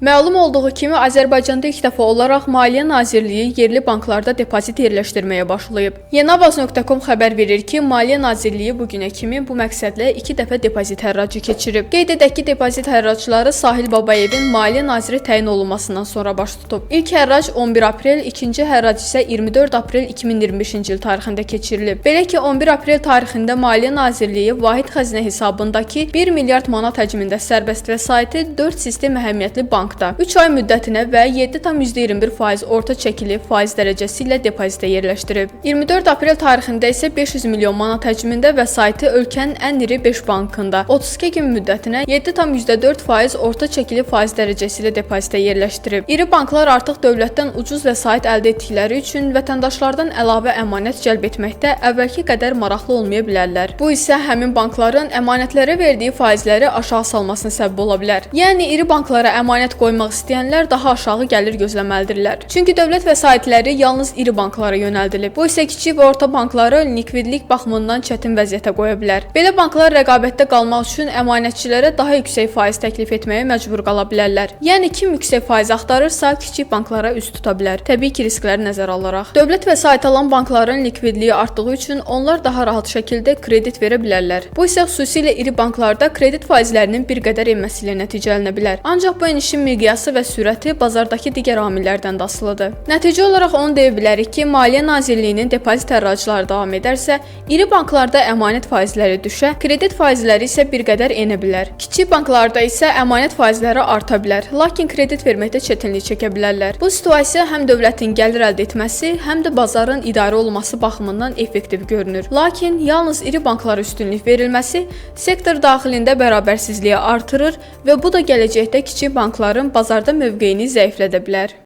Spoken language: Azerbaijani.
Məlum olduğu kimi, Azərbaycanda ilk dəfə olaraq Maliyyə Nazirliyi yerli banklarda depozit yerləşdirməyə başlayıb. Yenavaz.com xəbər verir ki, Maliyyə Nazirliyi bugünə kimi bu məqsədlə 2 dəfə depozit hərracı keçirib. Qeyd edək ki, depozit hərracları Sahil Babayevin Maliyyə Naziri təyin olunmasından sonra baş tutub. İlk hərrac 11 aprel, ikinci hərrac isə 24 aprel 2025-ci il tarixində keçirilib. Belə ki, 11 aprel tarixində Maliyyə Nazirliyi vahid xəzinə hesabındakı 1 milyard manat həcmində sərbəst vəsaiti 4 sistem əhəmiyyətli bankda 3 ay müddətinə və 7,21% orta çəkili faiz dərəcəsi ilə depozitə yerləşdirib. 24 aprel tarixində isə 500 milyon manat həcmində vəsaiti ölkənin ən iri 5 bankında 32 gün müddətinə 7,4% orta çəkili faiz dərəcəsi ilə depozitə yerləşdirib. İri banklar artıq dövlətdən ucuz vəsait əldə etdikləri üçün vətəndaşlardan əlavə əmanət cəlb etməkdə əvvəlki qədər maraqlı olmaya bilərlər. Bu isə həmin bankların əmanətlərə verdiyi faizləri aşağı salmasına səbəb ola bilər. Yəni iri banklara əmanət qoymaq istəyənlər daha aşağı gəlir gözləməlidirlər. Çünki dövlət vəsaitləri yalnız iri banklara yönəldilib. Bu isə kiçik və orta bankları likvidlik baxımından çətin vəziyyətə qoya bilər. Belə banklar rəqabətdə qalmaq üçün əmanətçilərə daha yüksək faiz təklif etməyə məcbur qala bilərlər. Yəni kim yüksək faiz axtarırsa, kiçik banklara üst tuta bilər. Təbii ki, riskləri nəzərə alaraq. Dövlət vəsait alan bankların likvidliyi artdığı üçün onlar daha rahat şəkildə kredit verə bilərlər. Bu isə xüsusilə iri banklarda kredit faizlərinin bir qədər enməsi ilə nəticələnə bilər. Ancaq bu enişin miqyası və sürəti bazardakı digər amillərdən də asılıdır. Nəticə olaraq onu deyə bilərik ki, Maliyyə Nazirliyinin depozit hərracları davam edərsə, iri banklarda əmanət faizləri düşə, kredit faizləri isə bir qədər enə bilər. Kiçik banklarda isə əmanət faizləri arta bilər, lakin kredit verməkdə çətinlik çəkə bilərlər. Bu situasiya həm dövlətin gəlir əldə etməsi, həm də bazarın idarə olunması baxımından effektiv görünür. Lakin yalnız iri banklara üstünlük verilməsi sektor daxilində bərabərsizliyi artırır və bu da gələcəkdə kiçik bankların bazarda mövqeyini zəiflədə bilər.